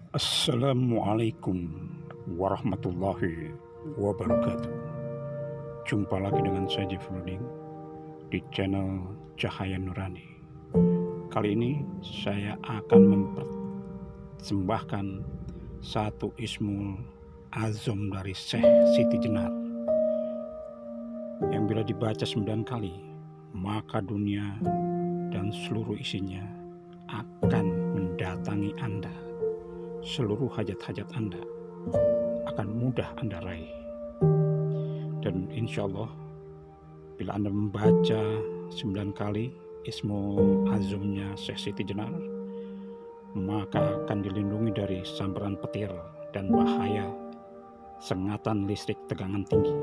Assalamualaikum warahmatullahi wabarakatuh. Jumpa lagi dengan saya Jeffruding di channel Cahaya Nurani. Kali ini saya akan mempersembahkan satu Ismul Azam dari Syekh Siti Jenar yang bila dibaca 9 kali maka dunia dan seluruh isinya akan mendatangi Anda. Seluruh hajat-hajat Anda akan mudah Anda raih. Dan insya Allah bila Anda membaca 9 kali Ismul Azamnya Syekh Siti Jenar, maka akan dilindungi dari sambaran petir dan bahaya sengatan listrik tegangan tinggi.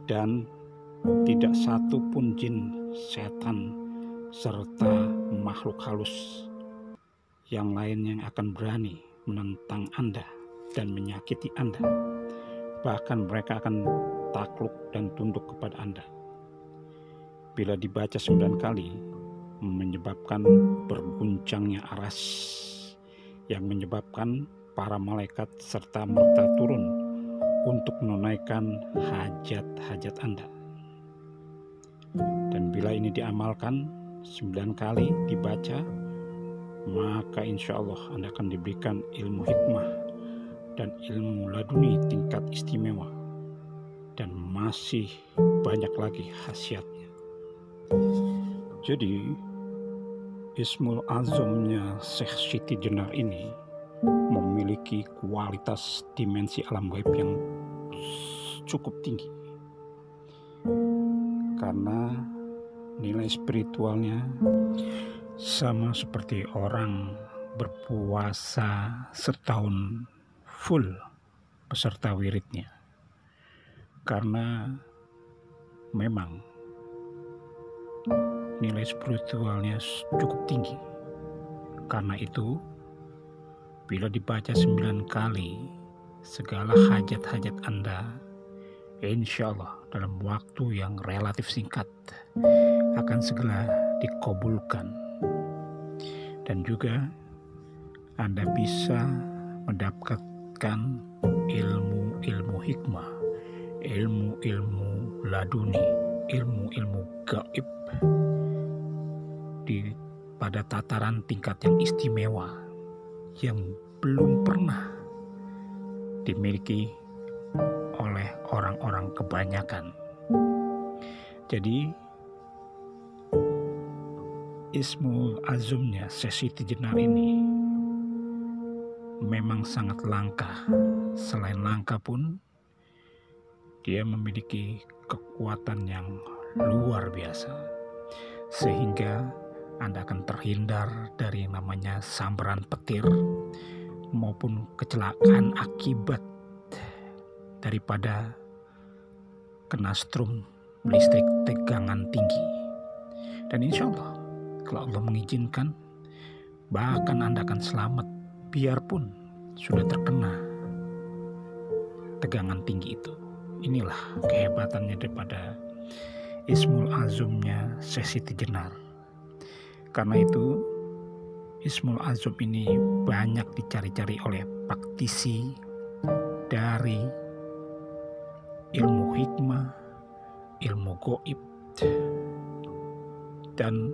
Dan tidak satu pun jin, setan, serta makhluk halus yang lain yang akan berani menentang Anda dan menyakiti Anda. Bahkan mereka akan takluk dan tunduk kepada Anda. Bila dibaca 9 kali, menyebabkan berguncangnya aras yang menyebabkan para malaikat serta merta turun untuk menunaikan hajat-hajat Anda. Dan bila ini diamalkan 9 kali dibaca, maka insya Allah Anda akan diberikan ilmu hikmah dan ilmu laduni tingkat istimewa, dan masih banyak lagi khasiatnya. Jadi Ismul Azamnya Syekh Siti Jenar ini memiliki kualitas dimensi alam gaib yang cukup tinggi, karena nilai spiritualnya sama seperti orang berpuasa setahun full beserta wiridnya. Karena memang nilai spiritualnya cukup tinggi. Karena itu bila dibaca 9 kali, segala hajat-hajat Anda insya Allah dalam waktu yang relatif singkat akan segera dikabulkan. Dan juga Anda bisa mendapatkan ilmu-ilmu hikmah, ilmu-ilmu laduni, ilmu-ilmu gaib pada tataran tingkat yang istimewa yang belum pernah dimiliki oleh orang-orang kebanyakan. Jadi Ismul Azamnya Syekh Siti Jenar ini memang sangat langka. Selain langka pun dia memiliki kekuatan yang luar biasa, sehingga Anda akan terhindar dari namanya sambaran petir maupun kecelakaan akibat daripada kena strum listrik tegangan tinggi. Dan insya Allah kalau Allah mengizinkan, bahkan Anda akan selamat biarpun sudah terkena tegangan tinggi itu. Inilah kehebatannya daripada Ismul Azamnya Syekh Siti Jenar. Karena itu Ismul Azam ini banyak dicari-cari oleh praktisi dari ilmu hikmah, ilmu gaib, dan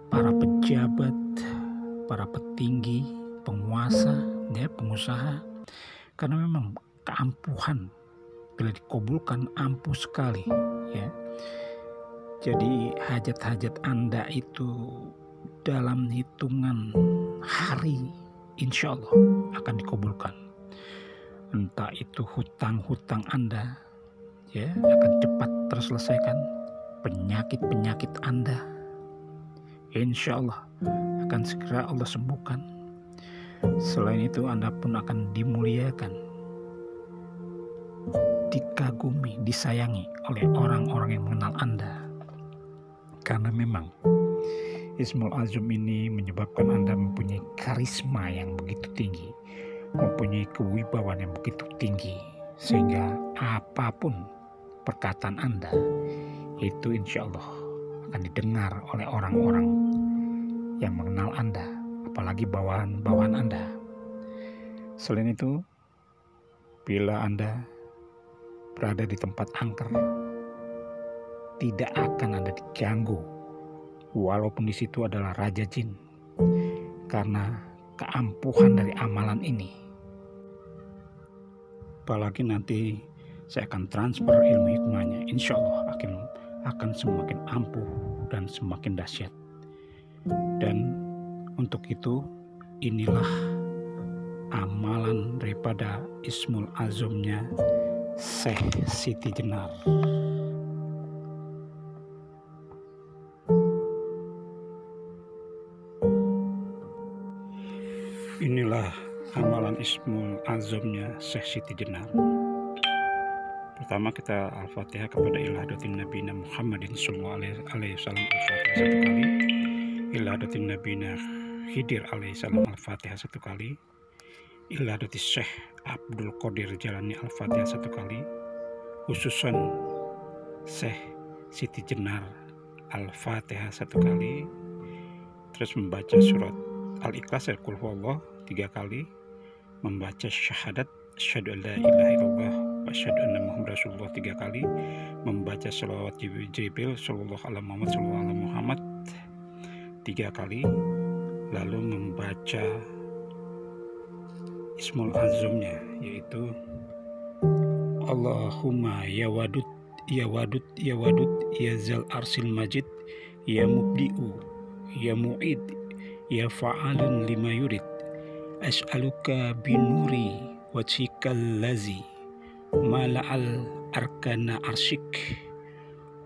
para pejabat, para petinggi, penguasa, pengusaha. Karena memang keampuhan bila dikabulkan ampuh sekali, ya. Jadi hajat-hajat Anda itu dalam hitungan hari insya Allah akan dikabulkan. Entah itu hutang-hutang Anda, ya, akan cepat terselesaikan. Penyakit-penyakit Anda insya Allah akan segera Allah sembuhkan. Selain itu Anda pun akan dimuliakan, dikagumi, disayangi oleh orang-orang yang mengenal Anda. Karena memang Ismul Azam ini menyebabkan Anda mempunyai karisma yang begitu tinggi, mempunyai kewibawaan yang begitu tinggi, sehingga apapun perkataan Anda itu insya Allah akan didengar oleh orang-orang yang mengenal Anda, apalagi apalagi bawaan-bawaan Anda. Selain itu, bila Anda berada di tempat angker, tidak akan Anda diganggu, walaupun di situ adalah Raja Jin, karena keampuhan dari amalan ini. Apalagi nanti saya akan transfer ilmu hikmahnya, insya Allah akan semakin ampuh dan semakin dahsyat. Dan untuk itu, inilah amalan daripada Ismul Azamnya Syekh Siti Jenar. Inilah amalan Ismul Azamnya Syekh Siti Jenar. Pertama kita Al-Fatihah kepada Ilahadutin Nabi Muhammadin sallallahu alaihi wasallam Al-Fatihah satu kali. Ilahadutin Nabi Khidir alaihi salam Al-Fatihah satu kali. Ilahadutis Syekh Abdul Qadir Jalani Al-Fatihah satu kali. Khususan Syekh Siti Jenar Al-Fatihah satu kali. Terus membaca surat Al-Ikhlas Qul Huwallah 3 kali. Membaca syahadat asyhadu an la ilaha illallah wa asyhadu anna Muhammadar Rasulullah 3 kali. Membaca shalawat Jibril sallallahu alaihi Muhammad 3 kali. Lalu membaca Ismul Azamnya, yaitu Allahumma ya wadud ya wadud ya wadud ya zal arsil majid ya mubdi'u ya mu'id ya fa'alun lima yurid as'aluka binuri wajhikal lazi mala'al arkana arsyik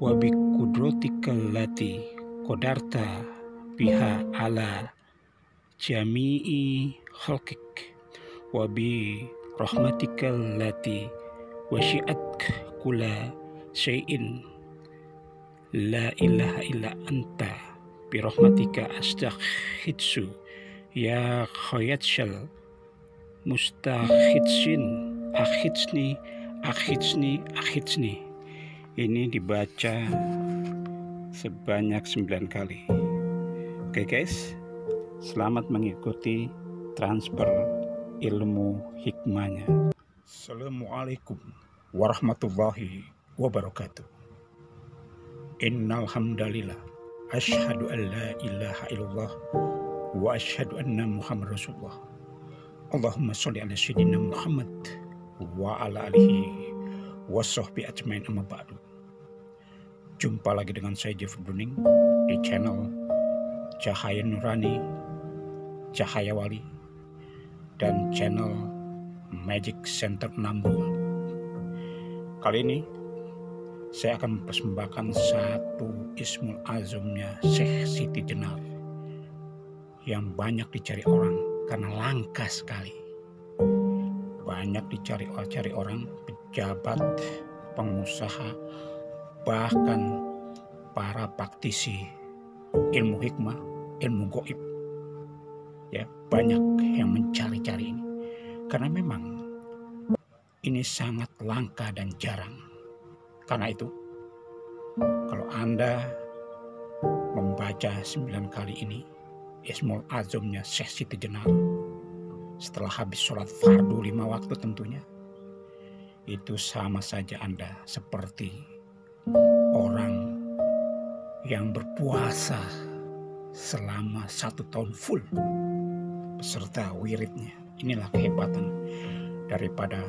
wa bi qudratikal lati qadarta biha ala jami'i khalqik wa bi rahmatikal lati wasi'at kula syai'in la ilaha illa anta bi rahmatika astaghitsu ya khayatsyal mustakhitsin akhitsni. Ini dibaca sebanyak 9 kali. Oke guys, selamat mengikuti transfer ilmu hikmahnya. Assalamualaikum warahmatullahi wabarakatuh. Innal hamdalillah asyhadu an la ilaha illallah wa asyhadu anna Muhammadar Rasulullah. Allahumma sholli ala sayyidina Muhammad wa ala alihi wa sahbihi ajmain, amma ba'du. Jumpa lagi dengan saya Jeffrey Bruning di channel Cahaya Nurani, Cahaya Wali, dan channel Magic Center 62. Kali ini saya akan mempersembahkan satu Ismul Azamnya Syekh Siti Jenar yang banyak dicari orang karena langka sekali. Banyak dicari orang, pejabat, pengusaha, bahkan para praktisi ilmu hikmah, ilmu goib. Ya, banyak yang mencari-cari ini karena memang ini sangat langka dan jarang. Karena itu, kalau Anda membaca 9 kali ini Ismul Azamnya Syekh Siti Jenar setelah habis sholat fardu 5 waktu tentunya, itu sama saja Anda seperti orang yang berpuasa selama 1 tahun full beserta wiridnya. Inilah kehebatan daripada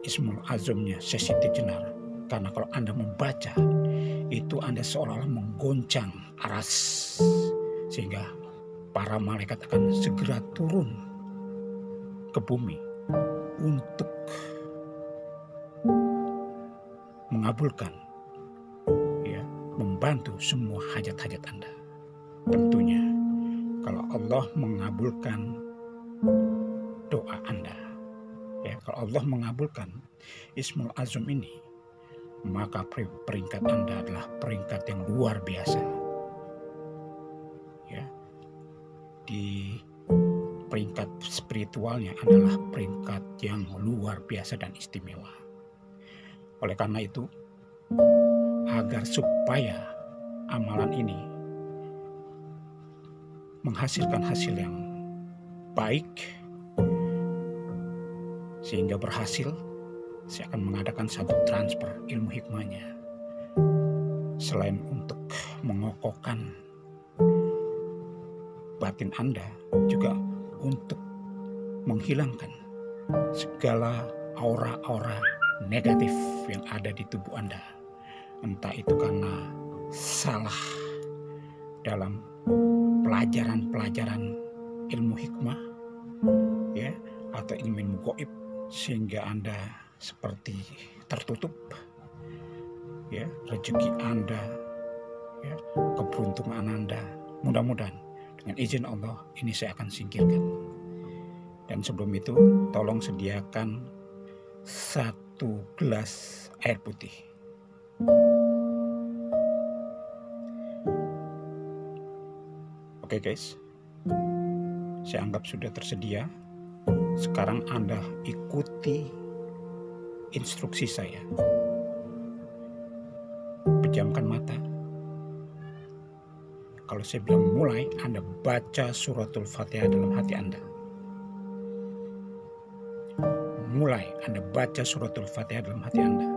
Ismul Azamnya Syekh Siti Jenar. Karena kalau Anda membaca itu, Anda seolah-olah menggoncang aras, sehingga para malaikat akan segera turun ke bumi untuk mengabulkan, ya, membantu semua hajat-hajat Anda. Tentunya kalau Allah mengabulkan doa Anda, ya, kalau Allah mengabulkan Ismul Azam ini, maka peringkat Anda adalah peringkat yang luar biasa. Ya, di peringkat spiritualnya adalah peringkat yang luar biasa dan istimewa. Oleh karena itu, agar supaya amalan ini menghasilkan hasil yang baik, sehingga berhasil, saya akan mengadakan satu transfer ilmu hikmahnya. Selain untuk mengokohkan batin Anda, juga untuk menghilangkan segala aura-aura negatif yang ada di tubuh Anda. Entah itu karena salah dalam pelajaran ilmu hikmah, ya, atau ilmu gaib, sehingga Anda seperti tertutup, ya, rezeki Anda, ya, keberuntungan Anda. Mudah-mudahan dengan izin Allah ini saya akan singkirkan. Dan sebelum itu tolong sediakan 1 gelas air putih. Oke guys, saya anggap sudah tersedia. Sekarang Anda ikuti instruksi saya. Pejamkan mata. Kalau saya bilang mulai, Anda baca suratul Fatihah dalam hati Anda. Mulai, Anda baca suratul Fatihah dalam hati Anda.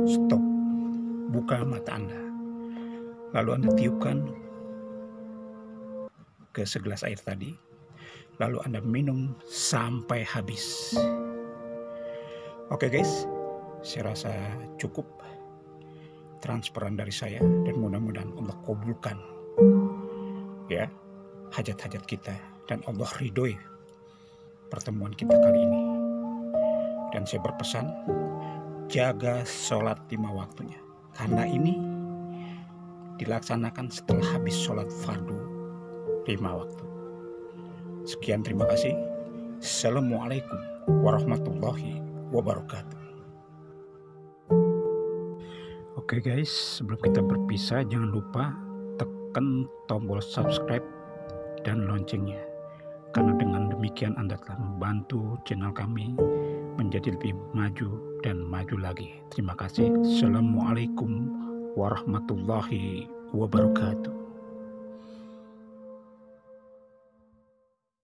Stop, buka mata Anda, lalu Anda tiupkan ke segelas air tadi, lalu Anda minum sampai habis. Oke guys, saya rasa cukup transparan dari saya, dan mudah-mudahan Allah kabulkan, ya, hajat-hajat kita, dan Allah ridhoi pertemuan kita kali ini. Dan saya berpesan, jaga sholat 5 waktunya, karena ini dilaksanakan setelah habis sholat fardu 5 waktu. Sekian, terima kasih. Assalamualaikum warahmatullahi wabarakatuh. Oke guys, sebelum kita berpisah, jangan lupa tekan tombol subscribe dan loncengnya, karena dengan demikian Anda telah membantu channel kami menjadi lebih maju dan maju lagi. Terima kasih. Assalamualaikum warahmatullahi wabarakatuh.